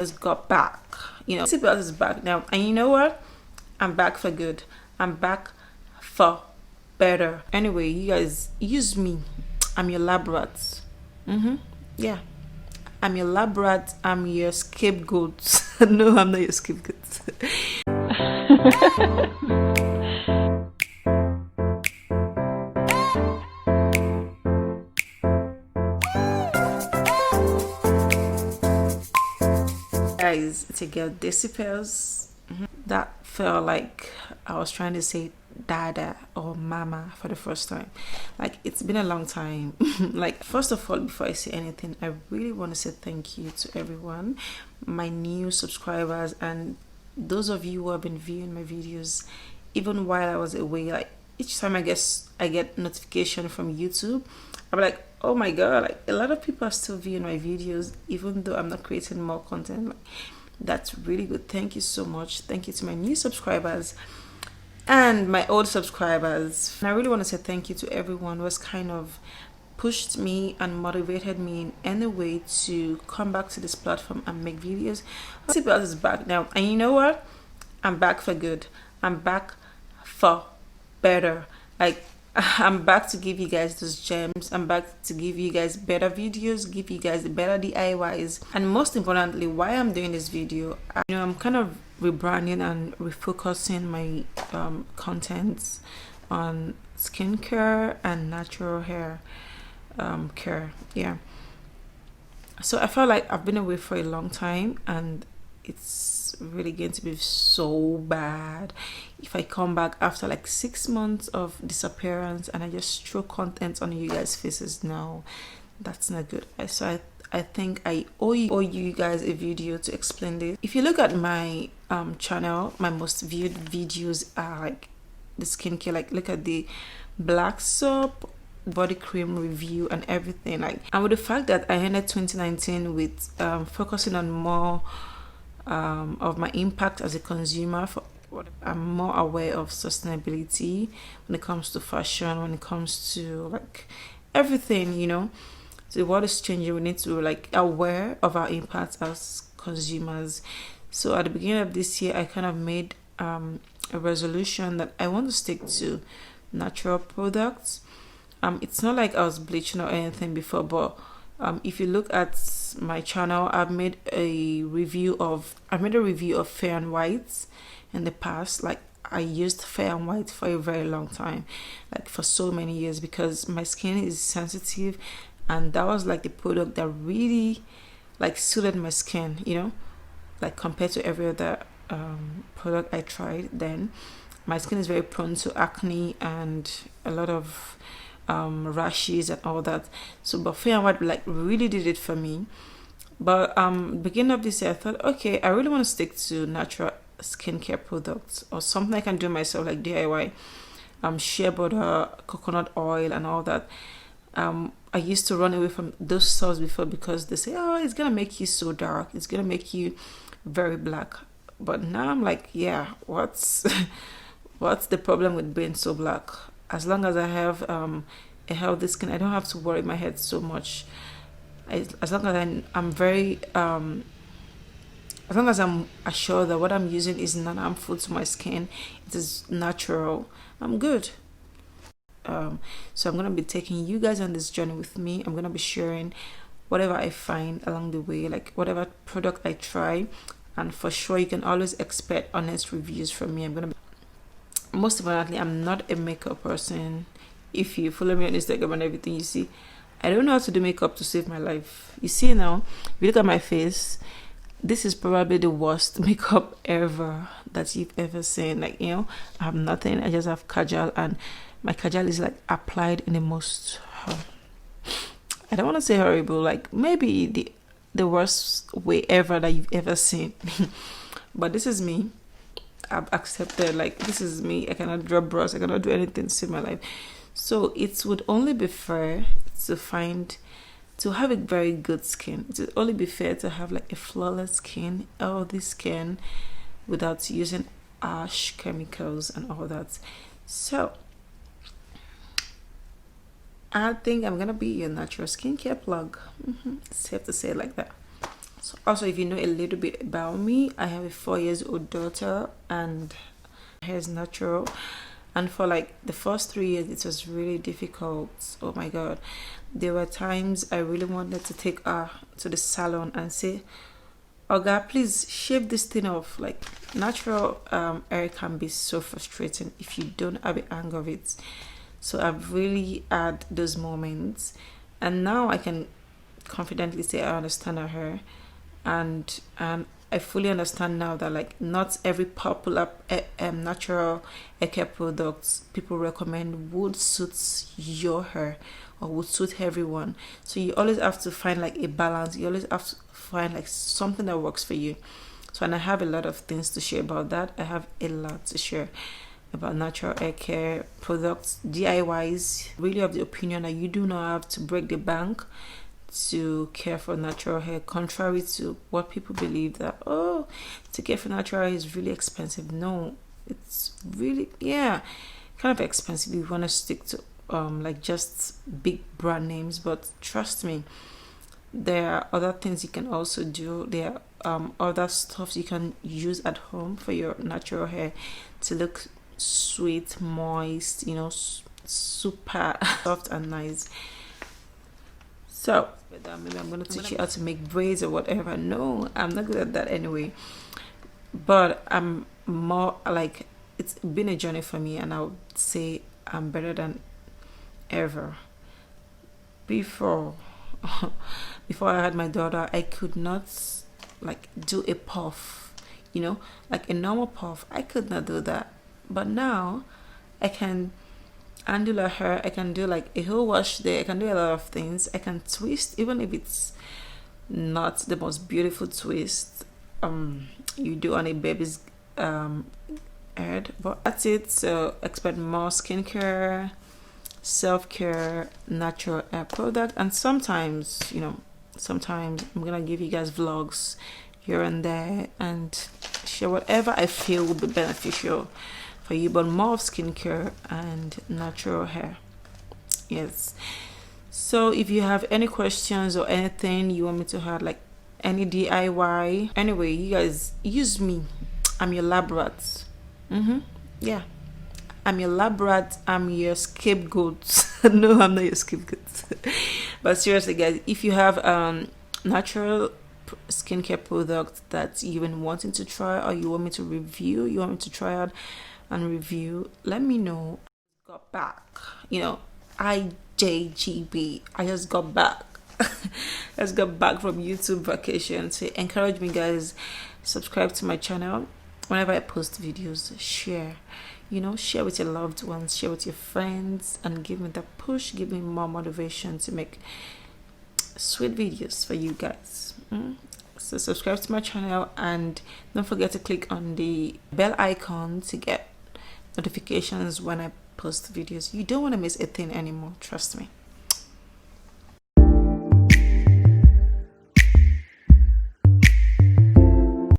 Just got back, you know. Seatbelt is back now, and you know what? I'm back for good. I'm back for better. Anyway, you guys use me. I'm your lab rat. Yeah, I'm your lab rat. I'm your scapegoat. No, I'm not your scapegoat. Guys, it's a girl, Dasy. That felt like I was trying to say dada or mama for the first time. Like, it's been a long time. Like, first of all, before I say anything, I really want to say thank you to everyone, my new subscribers, and those of you who have been viewing my videos even while I was away. Like, each time I get notification from YouTube, I'm like, oh my god, like a lot of people are still viewing my videos even though I'm not creating more content. Like, that's really good. Thank you so much. Thank you to my new subscribers and my old subscribers. And I really want to say thank you to everyone who has kind of pushed me and motivated me in any way to come back to this platform and make videos. Seatbelt is back now, and you know what? I'm back for good. I'm back for better. Like, I'm back to give you guys those gems. I'm back to give you guys better videos, give you guys better DIYs, and most importantly, why I'm doing this video, I'm kind of rebranding and refocusing my contents on skincare and natural hair care. Yeah, so I felt like I've been away for a long time, and it's really going to be so bad if I come back after like 6 months of disappearance and I just throw content on you guys' faces now. That's not good. So I think I owe you guys a video to explain this. If you look at my channel, my most viewed videos are like the skincare. Like, look at the black soap, body cream review and everything. Like, and with the fact that I ended 2019 with focusing on more of my impact as a consumer, I'm more aware of sustainability when it comes to fashion, when it comes to like everything, you know. So the world is changing. We need to like aware of our impact as consumers. So at the beginning of this year, I kind of made a resolution that I want to stick to natural products. It's not like I was bleaching or anything before, but if you look at my channel, I've made a review of Fair and White in the past. Like, I used Fair and White for a very long time, like for so many years, because my skin is sensitive, and that was like the product that really like suited my skin, you know, like compared to every other product I tried. Then my skin is very prone to acne and a lot of rashes and all that. So but Fair and White like really did it for me. But beginning of this year, I thought, okay, I really want to stick to natural skincare products or something I can do myself, like DIY, shea butter, coconut oil and all that. I used to run away from those stores before because they say, oh, it's gonna make you so dark, it's gonna make you very black. But now I'm like, yeah, what's what's the problem with being so black? As long as I have a healthy skin, I don't have to worry my head so much. As long as I'm very as long as I'm assured that what I'm using is not harmful to my skin, it is natural, I'm good. So I'm gonna be taking you guys on this journey with me. I'm gonna be sharing whatever I find along the way, like whatever product I try, and for sure you can always expect honest reviews from me. Most importantly, I'm not a makeup person. If you follow me on Instagram and everything, you see I don't know how to do makeup to save my life. You see now, if you look at my face, this is probably the worst makeup ever that you've ever seen. Like, you know, I have nothing. I just have kajal, and my kajal is like applied in the most I don't want to say horrible, like maybe the worst way ever that you've ever seen. But this is me. I've accepted, like, this is me. I cannot draw brush, I cannot do anything to save my life. So it would only be fair to have a very good skin. It would only be fair to have like a flawless skin, healthy skin, without using harsh chemicals and all that. So I think I'm gonna be your natural skincare plug. It's safe to say it like that. So also, if you know a little bit about me, I have a 4-year-old daughter and her hair is natural. And for like the first 3 years, it was really difficult. Oh my god, there were times I really wanted to take her to the salon and say, oh god, please shave this thing off. Like natural hair can be so frustrating if you don't have a hang of it. So I've really had those moments, and now I can confidently say I understand her hair, and I fully understand now that like not every popular natural hair care products people recommend would suit your hair or would suit everyone. So you always have to find like a balance. You always have to find like something that works for you. So, and I have a lot of things to share about that. I have a lot to share about natural hair care products, DIYs. Really of the opinion that you do not have to break the bank to care for natural hair, contrary to what people believe that, oh, to care for natural hair is really expensive. No, it's really, yeah, kind of expensive. You want to stick to like just big brand names, but trust me, there are other things you can also do. There are other stuff you can use at home for your natural hair to look sweet, moist, you know, super soft and nice. So maybe I'm gonna teach you how to make braids or whatever. No, I'm not good at that anyway. But I'm more like, it's been a journey for me, and I would say I'm better than ever. Before before I had my daughter, I could not like do a puff, you know, like a normal puff. I could not do that. But now I can undo her hair. I can do like a whole wash there. I can do a lot of things. I can twist, even if it's not the most beautiful twist you do on a baby's head. But that's it. So expect more skincare, self-care, natural hair product, and sometimes, you know, sometimes I'm gonna give you guys vlogs here and there and share whatever I feel would be beneficial for you, but more of skincare and natural hair. Yes. So if you have any questions or anything you want me to have, like any DIY, anyway, you guys use me. I'm your lab rat. Yeah, I'm your lab rat. I'm your scapegoat. No, I'm not your scapegoat. But seriously guys, if you have natural skincare product that you've been wanting to try, or you want me to review, you want me to try out and review, let me know. Got back, you know, IJGB, I just got back. I just got back from YouTube vacation. So encourage me guys, subscribe to my channel. Whenever I post videos, share, you know, share with your loved ones, share with your friends, and give me that push, give me more motivation to make sweet videos for you guys. So subscribe to my channel, and don't forget to click on the bell icon to get notifications when I post videos. You don't want to miss a thing anymore, trust me.